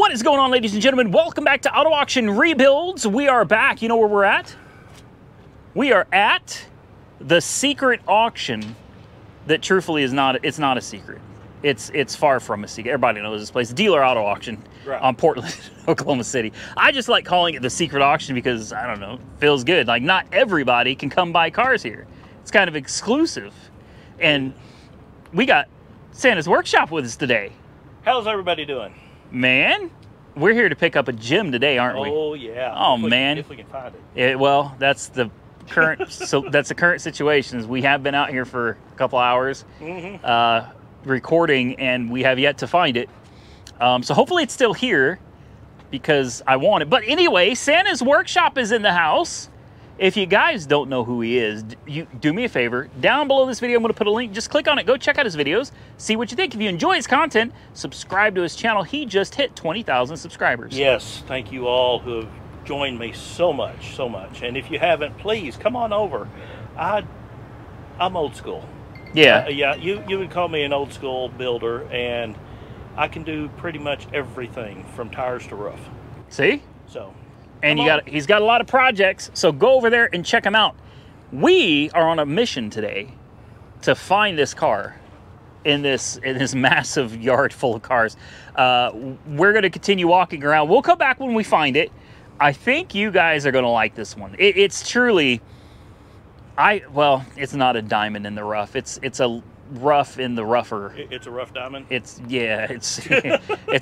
What is going on, ladies and gentlemen? Welcome back to Auto Auction Rebuilds. We are back. You know where we're at? We are at the secret auction that truthfully is not, it's not a secret. It's far from a secret. Everybody knows this place. Dealer Auto Auction on Portland, Oklahoma City. I just like calling it the secret auction because, I don't know, it feels good. Like, not everybody can come buy cars here. It's kind of exclusive. And we got Santa's Workshop with us today. How's everybody doing? Man, we're here to pick up a gem today, aren't we? Oh yeah. Oh man. If we can find it. Well, that's the current. So that's the current situation. Is we have been out here for a couple hours, recording, and we have yet to find it. So hopefully it's still here because I want it. But anyway, Santa's Workshop is in the house. If you guys don't know who he is, you do me a favor. Down below this video, I'm going to put a link. Just click on it. Go check out his videos. See what you think. If you enjoy his content, subscribe to his channel. He just hit 20,000 subscribers. Yes, thank you all who have joined me so much, so much. And if you haven't, please come on over. I'm old school. Yeah. Yeah, you would call me an old school builder, and I can do pretty much everything from tires to roof. See? So. And he's got a lot of projects, so go over there and check him out. We are on a mission today to find this car in this massive yard full of cars. We're going to continue walking around. We'll come back when we find it. I think you guys are going to like this one. It's truly, well, it's not a diamond in the rough. It's a rough in the rougher. It's a rough diamond? It's it's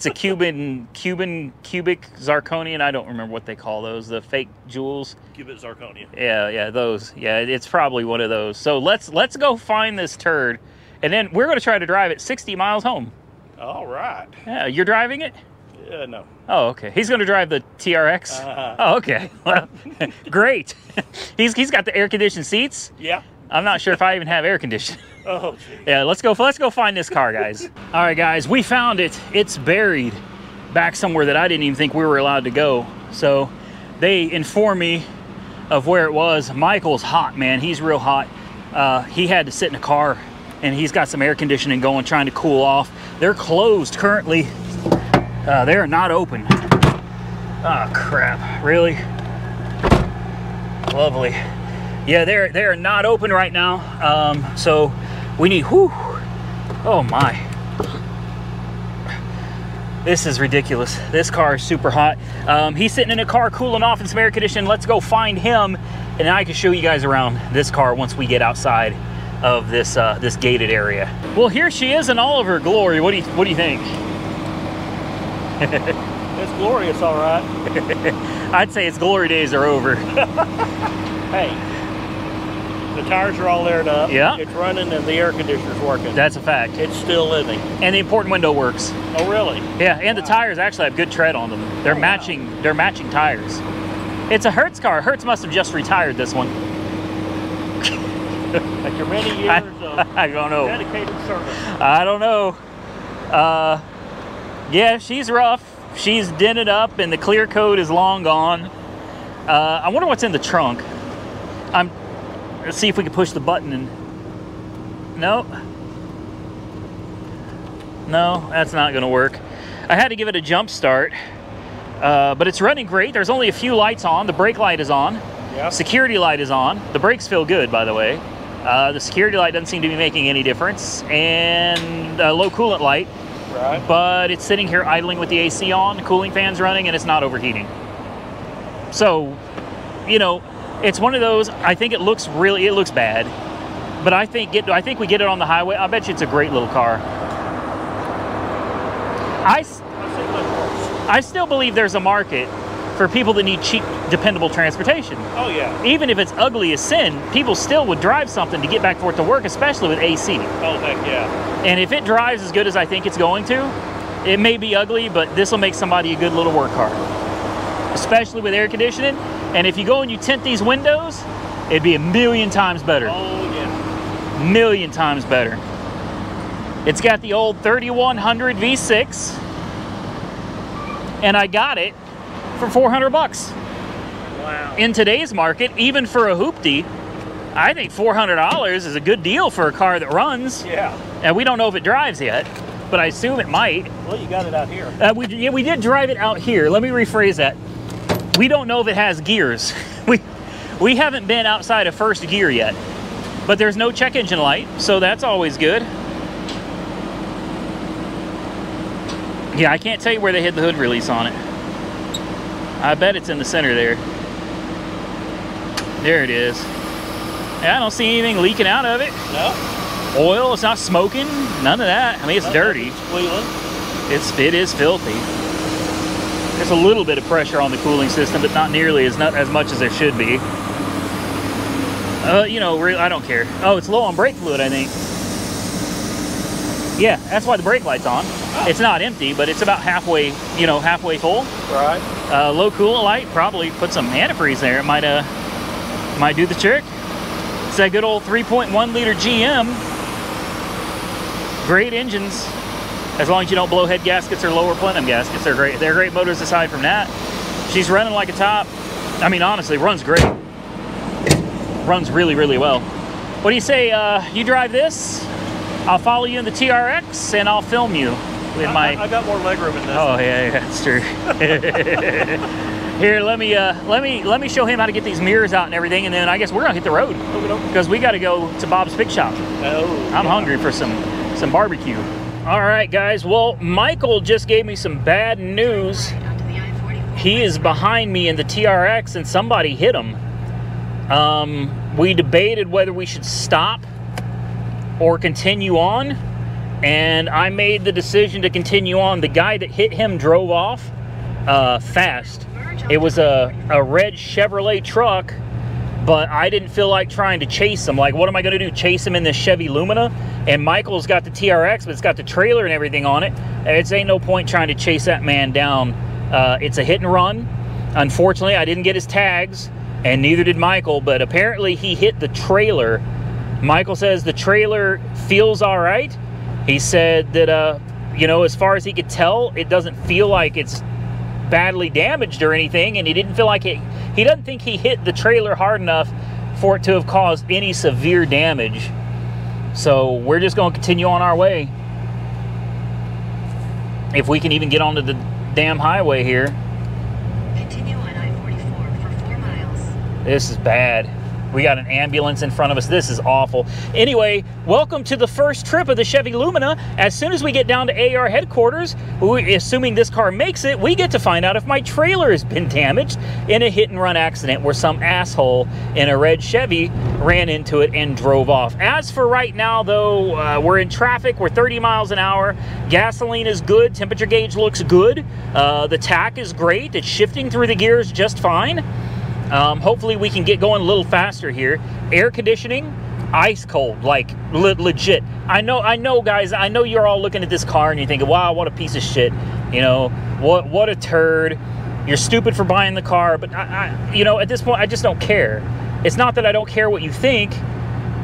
a cubic zirconian. I don't remember what they call those, the fake jewels. Cubic zirconian. Yeah, those. Yeah, it's probably one of those. So let's go find this turd, and then we're going to try to drive it 60 miles home. All right. Yeah, you're driving it? No. Oh, okay. He's going to drive the TRX? Oh, okay. Well, great. He's got the air-conditioned seats? Yeah. I'm not sure if I even have air conditioning. Oh, geez. Yeah, let's go find this car, guys. All right, guys, we found it. It's buried back somewhere that I didn't even think we were allowed to go. So they informed me of where it was. Michael's hot, man. He's real hot. He had to sit in a car, and he's got some air conditioning going, trying to cool off. They're closed currently. They are not open. Oh, crap. Really? Lovely. Yeah, they're not open right now. So we need, oh my. This is ridiculous. This car is super hot. He's sitting in a car cooling off in some air conditioning. Let's go find him, and then I can show you guys around this car once we get outside of this this gated area. Well, here she is in all of her glory. What do you think? It's glorious, all right. I'd say its glory days are over. Hey. The tires are all aired up. Yeah. It's running and the air conditioner's working. That's a fact. It's still living. And the import window works. Oh, really? Yeah, and the tires actually have good tread on them. They're matching tires. It's a Hertz car. Hertz must have just retired this one. After many years of I don't know. dedicated service. I don't know. Yeah, she's rough. She's dented up and the clear coat is long gone. I wonder what's in the trunk. Let's see if we can push the button and... No, that's not going to work. I had to give it a jump start, but it's running great. There's only a few lights on. The brake light is on. Yep. Security light is on. The brakes feel good, by the way. The security light doesn't seem to be making any difference. And low coolant light. Right. But it's sitting here idling with the AC on, cooling fans running, and it's not overheating. So, you know, it's one of those, I think it looks bad, but I think we get it on the highway. I bet you it's a great little car. I still believe there's a market for people that need cheap, dependable transportation. Oh, yeah. Even if it's ugly as sin, people still would drive something to get back for it to work, especially with AC. Oh, heck yeah. And if it drives as good as I think it's going to, it may be ugly, but this will make somebody a good little work car, especially with air conditioning. And if you go and you tint these windows, it'd be a million times better. Oh, yeah. Million times better. It's got the old 3100 V6. And I got it for 400 bucks. Wow. In today's market, even for a hoopty, I think $400 is a good deal for a car that runs. Yeah. And we don't know if it drives yet. but I assume it might. Well, you got it out here. We did drive it out here. Let me rephrase that. We don't know if it has gears. We haven't been outside of first gear yet, but there's no check engine light, so that's always good. Yeah, I can't tell you where they hid the hood release on it. I bet it's in the center there. There it is. Yeah, I don't see anything leaking out of it. No. Oil, it's not smoking, none of that. I mean, it's dirty. It is filthy. There's a little bit of pressure on the cooling system, but not nearly as much as there should be. You know, I don't care. Oh, it's low on brake fluid, I think. Yeah, that's why the brake light's on. Oh. It's not empty, but it's about halfway, you know, halfway full. Right. Low coolant light, probably put some antifreeze there. It might do the trick. It's that good old 3.1 liter GM. Great engines. As long as you don't blow head gaskets or lower plenum gaskets, they're great. They're great motors aside from that. She's running like a top. I mean, honestly, runs great. Runs really, really well. What do you say, you drive this? I'll follow you in the TRX and I'll film you with my... I got more legroom in this. Oh, yeah, that's true. Here, let me show him how to get these mirrors out and everything, and then I guess we're gonna hit the road because we got to go to Bob's Pig Shop. Oh, I'm hungry for some barbecue. All right, guys. Well, Michael just gave me some bad news. He is behind me in the TRX, and somebody hit him. We debated whether we should stop or continue on, and I made the decision to continue on. The guy that hit him drove off fast. It was a red Chevrolet truck, but I didn't feel like trying to chase him. Like, what am I going to do, chase him in this Chevy Lumina? And Michael's got the TRX, but it's got the trailer and everything on it. It's ain't no point trying to chase that man down. It's a hit and run. Unfortunately, I didn't get his tags, and neither did Michael, but apparently he hit the trailer. Michael says the trailer feels all right. He said that, you know, as far as he could tell, it doesn't feel like it's badly damaged or anything, and he didn't feel like he doesn't think he hit the trailer hard enough for it to have caused any severe damage. So we're just going to continue on our way. If we can even get onto the damn highway here. Continue on I-44 for 4 miles. This is bad. We got an ambulance in front of us. This is awful. Anyway, welcome to the first trip of the Chevy Lumina. As soon as we get down to AR headquarters, assuming this car makes it, we get to find out if my trailer has been damaged in a hit and run accident where some asshole in a red Chevy ran into it and drove off. As for right now, though, we're in traffic. We're 30 miles an hour. Gasoline is good. Temperature gauge looks good. The tach is great. It's shifting through the gears just fine. Hopefully we can get going a little faster here. Air conditioning, ice cold, like legit. I know, guys. I know you're all looking at this car and you're thinking, "Wow, what a piece of shit." You know, what a turd. You're stupid for buying the car. But you know, at this point, I just don't care. It's not that I don't care what you think.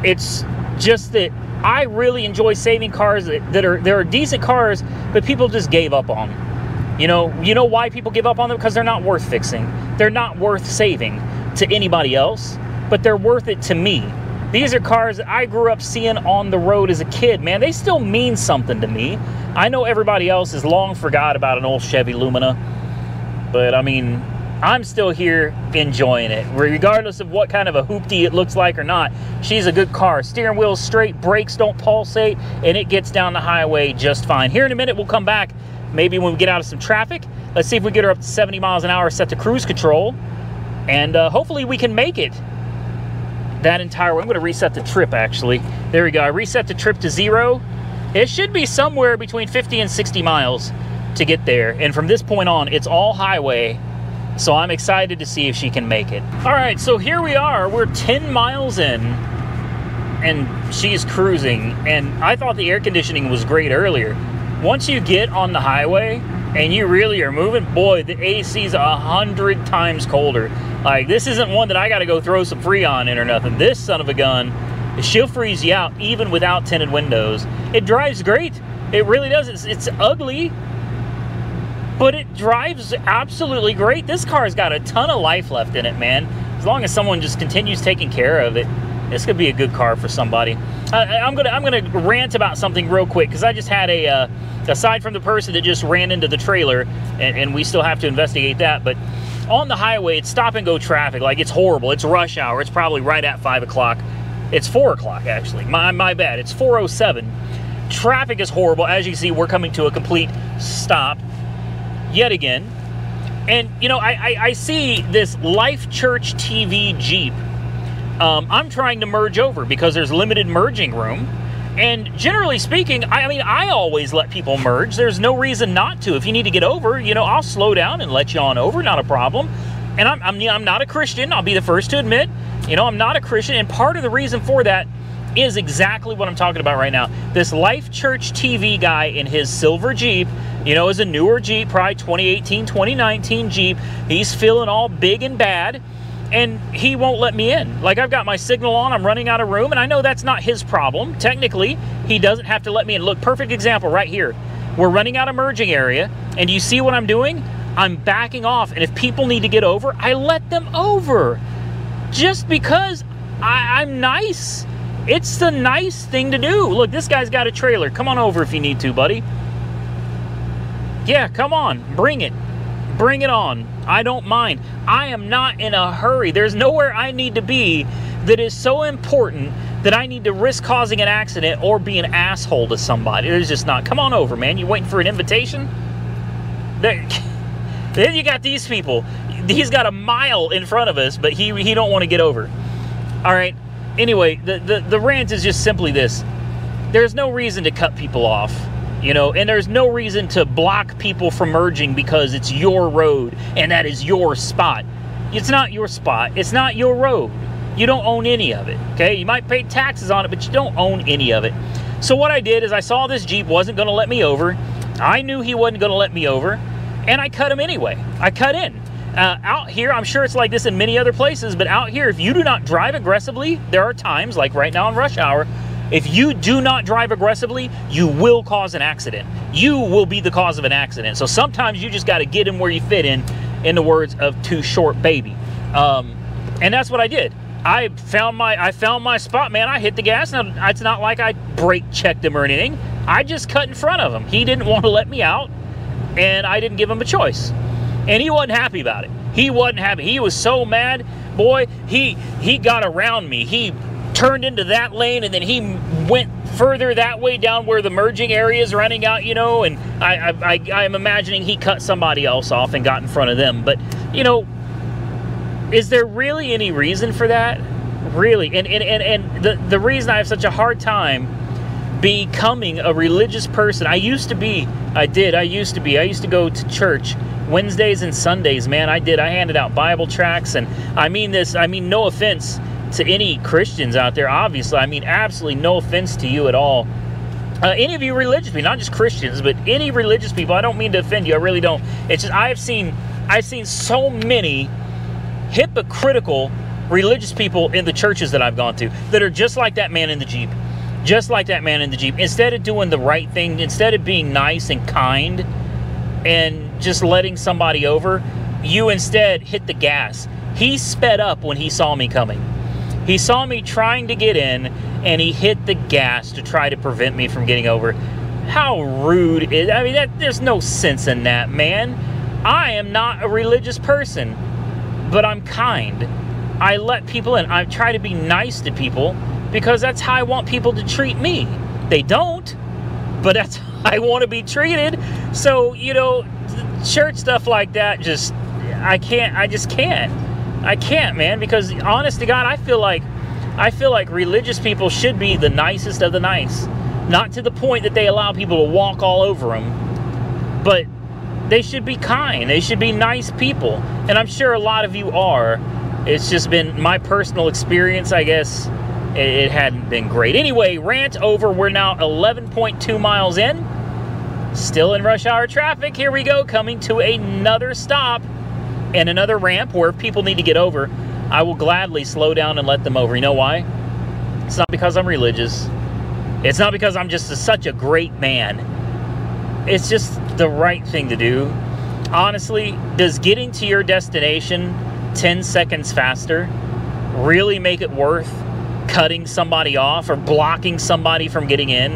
It's just that I really enjoy saving cars that are decent cars, but people just gave up on. You know why people give up on them? Because they're not worth fixing. They're not worth saving to anybody else, but they're worth it to me. These are cars that I grew up seeing on the road as a kid, man. They still mean something to me. I know everybody else has long forgot about an old Chevy Lumina, but I mean, I'm still here enjoying it. Regardless of what kind of a hoopty it looks like or not, she's a good car. Steering wheel's straight, brakes don't pulsate, and it gets down the highway just fine. Here in a minute, we'll come back. Maybe when we get out of some traffic, let's see if we get her up to 70 miles an hour, set to cruise control, and hopefully we can make it that entire way. I'm going to reset the trip, actually. There we go. I reset the trip to 0. It should be somewhere between 50 and 60 miles to get there, and from this point on, it's all highway, so I'm excited to see if she can make it. All right, so here we are. We're 10 miles in, and she's cruising, and I thought the air conditioning was great earlier. Once you get on the highway and you really are moving, boy, the AC's 100 times colder. Like, this isn't one that I got to go throw some Freon in or nothing. This son of a gun, she'll freeze you out even without tinted windows. It drives great. It really does. It's ugly, but it drives absolutely great. This car's got a ton of life left in it, man. As long as someone just continues taking care of it. This could be a good car for somebody. I'm gonna rant about something real quick, because I just had a, aside from the person that just ran into the trailer, and we still have to investigate that, but on the highway, it's stop and go traffic. Like, it's horrible. It's rush hour. It's probably right at 5 o'clock. It's 4 o'clock, actually. My bad. It's 4:07. Traffic is horrible. As you can see, we're coming to a complete stop yet again. And, you know, I see this Life Church TV Jeep. I'm trying to merge over because there's limited merging room. And generally speaking, I mean, I always let people merge. There's no reason not to. If you need to get over, you know, I'll slow down and let you on over. Not a problem. And I'm not a Christian. I'll be the first to admit. You know, I'm not a Christian. And part of the reason for that is exactly what I'm talking about right now. This Life Church TV guy in his silver Jeep, you know, is a newer Jeep, probably 2018, 2019 Jeep. He's feeling all big and bad, and he won't let me in. Like, I've got my signal on, I'm running out of room, and I know that's not his problem. Technically, he doesn't have to let me in. Look, perfect example right here. We're running out of merging area, and do you see what I'm doing? I'm backing off, and if people need to get over, I let them over. Just because I'm nice. It's the nice thing to do. Look, this guy's got a trailer. Come on over if you need to, buddy. Yeah, come on. Bring it. Bring it on. I don't mind. I am not in a hurry. There's nowhere I need to be that is so important that I need to risk causing an accident or be an asshole to somebody. There's just not. Come on over, man. You waiting for an invitation? Then you got these people. He's got a mile in front of us, but he don't want to get over. All right. Anyway, the rant is just simply this. There's no reason to cut people off, you know, and there's no reason to block people from merging because it's your road and that is your spot. It's not your spot. It's not your road. You don't own any of it, okay? You might pay taxes on it, but you don't own any of it. So what I did is I saw this Jeep wasn't going to let me over. I knew he wasn't going to let me over, and I cut him anyway. I cut in. Out here, I'm sure it's like this in many other places, but out here, if you do not drive aggressively, there are times, like right now in rush hour, if you do not drive aggressively, you will cause an accident. You will be the cause of an accident. So sometimes you just got to get in where you fit in the words of Too Short Baby. And that's what I did. I found my spot, man. I hit the gas. Now, it's not like I brake checked him or anything. I just cut in front of him. He didn't want to let me out, and I didn't give him a choice. And he wasn't happy about it. He wasn't happy. He was so mad. Boy, he got around me. He turned into that lane, and then he went further that way down where the merging area is running out, you know, and I'm imagining he cut somebody else off and got in front of them. But, you know, is there really any reason for that? Really? And the reason I have such a hard time becoming a religious person, I used to go to church Wednesdays and Sundays, man. I handed out Bible tracts, and I mean no offense to any Christians out there, obviously. I mean absolutely no offense to you at all. Any of you religious people, not just Christians, but any religious people. I don't mean to offend you, I really don't. It's just I've seen so many hypocritical religious people in the churches that I've gone to that are just like that man in the Jeep. Just like that man in the Jeep. Instead of doing the right thing, instead of being nice and kind and just letting somebody over, you instead hit the gas. He sped up when he saw me coming. He saw me trying to get in, and he hit the gas to try to prevent me from getting over. How rude is... I mean, there's no sense in that, man. I am not a religious person, but I'm kind. I let people in. I try to be nice to people because that's how I want people to treat me. They don't, but that's how I want to be treated. So, you know, church stuff like that, I just can't, man, because honest to God, I feel like religious people should be the nicest of the nice. Not to the point that they allow people to walk all over them, but they should be kind. They should be nice people. And I'm sure a lot of you are. It's just been my personal experience, I guess. It hadn't been great. Anyway, rant over. We're now 11.2 miles in. Still in rush hour traffic. Here we go, coming to another stop and another ramp where people need to get over. I will gladly slow down and let them over. You know why? It's not because I'm religious. It's not because I'm just such a great man. It's just the right thing to do. Honestly, does getting to your destination 10 seconds faster really make it worth cutting somebody off or blocking somebody from getting in.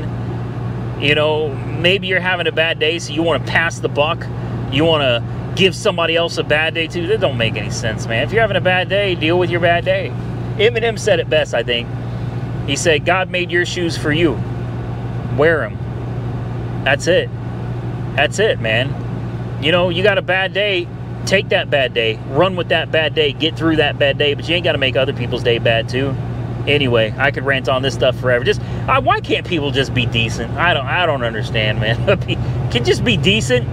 You know, maybe you're having a bad day, so you want to pass the buck. You want to give somebody else a bad day too. That don't make any sense, man. If you're having a bad day, deal with your bad day. Eminem said it best, I think. He said, God made your shoes for you. Wear them. That's it. That's it, man. You know, you got a bad day, take that bad day. Run with that bad day. Get through that bad day, but you ain't got to make other people's day bad too. Anyway, I could rant on this stuff forever. Just why can't people just be decent? I don't understand, man. Can just be decent.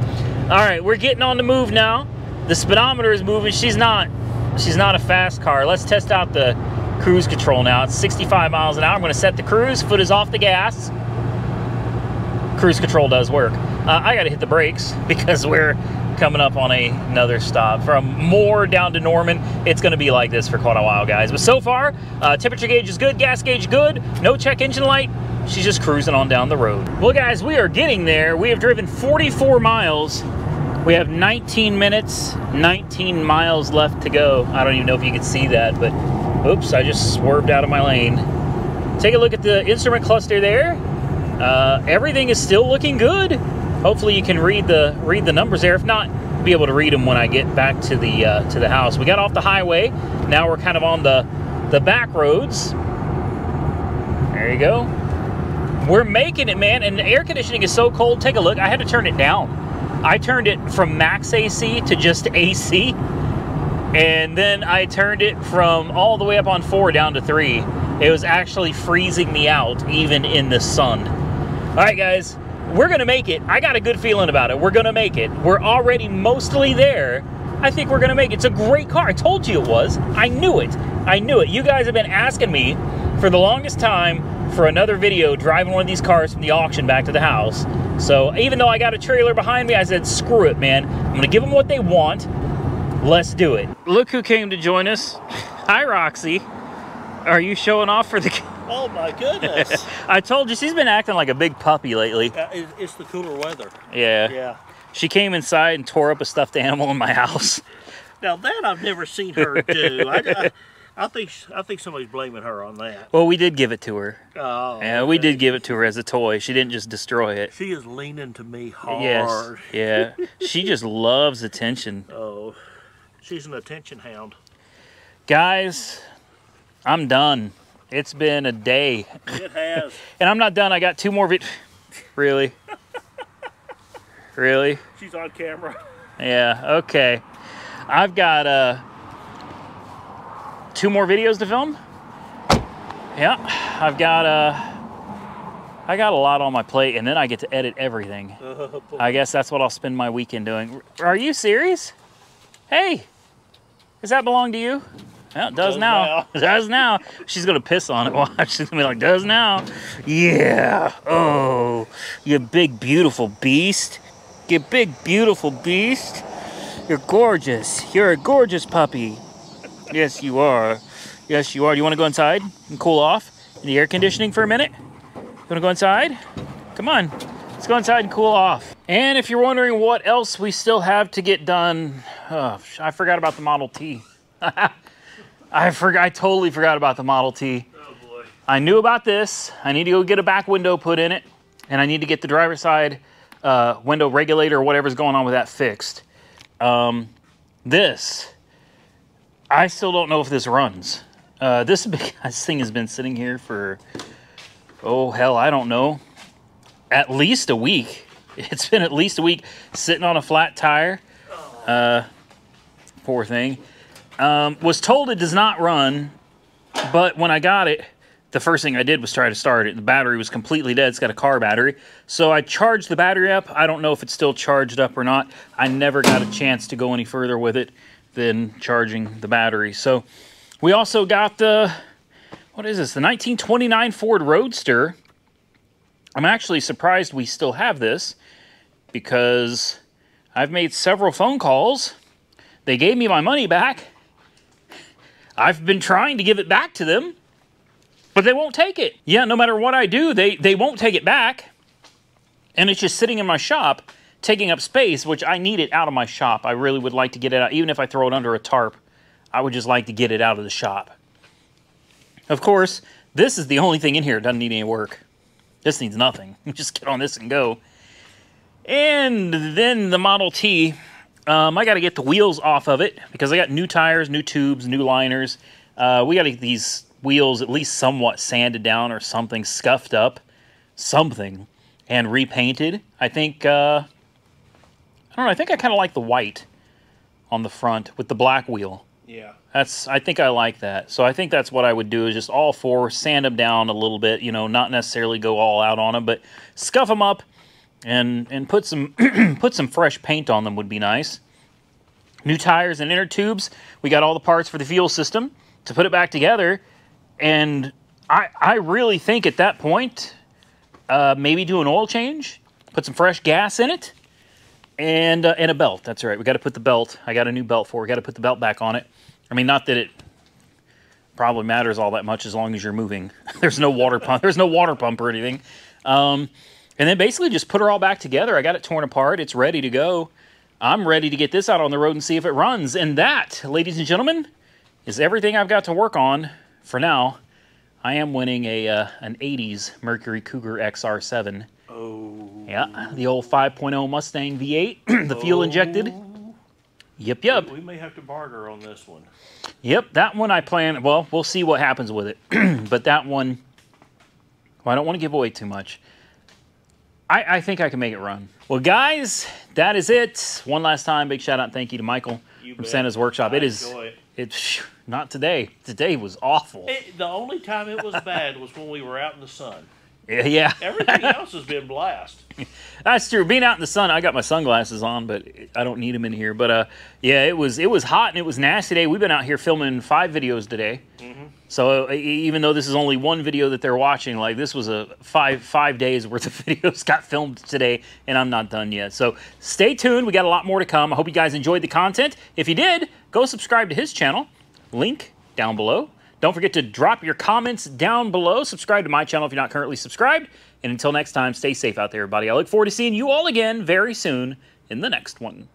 All right, we're getting on the move now. The speedometer is moving. She's not a fast car. Let's test out the cruise control now. It's 65 miles an hour. I'm going to set the cruise. Foot is off the gas. Cruise control does work. I got to hit the brakes because we're coming up on another stop. From Moore down to Norman, it's going to be like this for quite a while, guys. But so far, temperature gauge is good, gas gauge good, no check engine light. She's just cruising on down the road. Well, guys, we are getting there. We have driven 44 miles. We have 19 minutes, 19 miles left to go. I don't even know if you can see that, but oops, I just swerved out of my lane. Take a look at the instrument cluster there. Everything is still looking good. Hopefully you can read the numbers there. If not, be able to read them when I get back to the house. We got off the highway. Now we're kind of on the back roads. There you go. We're making it, man. And the air conditioning is so cold. Take a look. I had to turn it down. I turned it from max AC to just AC. And then I turned it from all the way up on 4 down to 3. It was actually freezing me out, even in the sun. All right, guys. We're going to make it. I got a good feeling about it. We're going to make it. We're already mostly there. I think we're going to make it. It's a great car. I told you it was. I knew it. I knew it. You guys have been asking me for the longest time for another video driving one of these cars from the auction back to the house. So even though I got a trailer behind me, I said, screw it, man. I'm going to give them what they want. Let's do it. Look who came to join us. Hi, Roxy. Are you showing off for the... Oh my goodness. I told you, she's been acting like a big puppy lately. It's the cooler weather. Yeah. Yeah. She came inside and tore up a stuffed animal in my house. Now that I've never seen her do. I think somebody's blaming her on that. Well, we did give it to her. Oh. Yeah, we did give it to her as a toy. She didn't just destroy it. She is leaning to me hard. Yes. Yeah. She just loves attention. Oh. She's an attention hound. Guys, I'm done. It's been a day. It has. And I'm not done. I got 2 more Really? Really? She's on camera. Yeah, okay. I've got 2 more videos to film. Yeah, I got a lot on my plate, and then I get to edit everything. I guess that's what I'll spend my weekend doing. Are you serious? Hey, does that belong to you? Well, it does now. It does now. She's going to piss on it. Watch. She's going to be like, does now. Yeah. Oh, you big, beautiful beast. You big, beautiful beast. You're gorgeous. You're a gorgeous puppy. Yes, you are. Yes, you are. Do you want to go inside and cool off in the air conditioning for a minute? You want to go inside? Come on. Let's go inside and cool off. And if you're wondering what else we still have to get done, oh, I forgot about the Model T. I totally forgot about the Model T. Oh boy. I knew about this. I need to go get a back window put in it, and I need to get the driver's side window regulator or whatever's going on with that fixed. This, I still don't know if this runs. This thing has been sitting here for, oh hell, I don't know, at least a week. It's been at least a week sitting on a flat tire. Poor thing. Was told it does not run, but when I got it, the first thing I did was try to start it. The battery was completely dead. It's got a car battery. So I charged the battery up. I don't know if it's still charged up or not. I never got a chance to go any further with it than charging the battery. So we also got the, what is this? The 1929 Ford Roadster. I'm actually surprised we still have this because I've made several phone calls. They gave me my money back. I've been trying to give it back to them, but they won't take it. Yeah, no matter what I do, they won't take it back. And it's just sitting in my shop, taking up space, which I need it out of my shop. I really would like to get it out. Even if I throw it under a tarp, I would just like to get it out of the shop. Of course, This is the only thing in here. It doesn't need any work. This needs nothing. Just get on this and go. And then the Model T, I got to get the wheels off of it because I got new tires, new tubes, new liners. We got to get these wheels at least somewhat sanded down or something, scuffed up, something, and repainted. I think, I don't know, I think I kind of like the white on the front with the black wheel. Yeah. I think I like that. So I think that's what I would do, is just all four, sand them down a little bit, you know, not necessarily go all out on them, but scuff them up and put some put some fresh paint on them would be nice. New tires and inner tubes. We got all the parts for the fuel system to put it back together. And I really think at that point, maybe do an oil change, put some fresh gas in it, and a belt. That's right. We got to put the belt. I got a new belt for it. We got to put the belt back on it. I mean, not that it probably matters all that much as long as you're moving. There's no water pump. There's no water pump or anything. And then basically just put her all back together. I got it torn apart. It's ready to go. I'm ready to get this out on the road and see if it runs. And that, ladies and gentlemen, is everything I've got to work on for now. I am winning an 80s Mercury Cougar XR7. Oh. Yeah, the old 5.0 Mustang V8, the fuel injected. Yep, yep. We may have to barter on this one. Yep, that one I plan, well, we'll see what happens with it. But that one, well, I don't want to give away too much. I think I can make it run. Well, guys, that is it. One last time, big shout out and thank you to Michael from Santa's Workshop. It's not today. Today was awful. The only time it was bad was when we were out in the sun. Yeah. Everything else has been blast. That's true. Being out in the sun, I got my sunglasses on, but I don't need them in here. But yeah, it was hot and it was nasty today. We've been out here filming 5 videos today. So even though this is only one video that they're watching, like this was a five days worth of videos got filmed today, and I'm not done yet. So stay tuned. We got a lot more to come. I hope you guys enjoyed the content. If you did, go subscribe to his channel. Link down below. Don't forget to drop your comments down below. Subscribe to my channel if you're not currently subscribed. And until next time, stay safe out there, everybody. I look forward to seeing you all again very soon in the next one.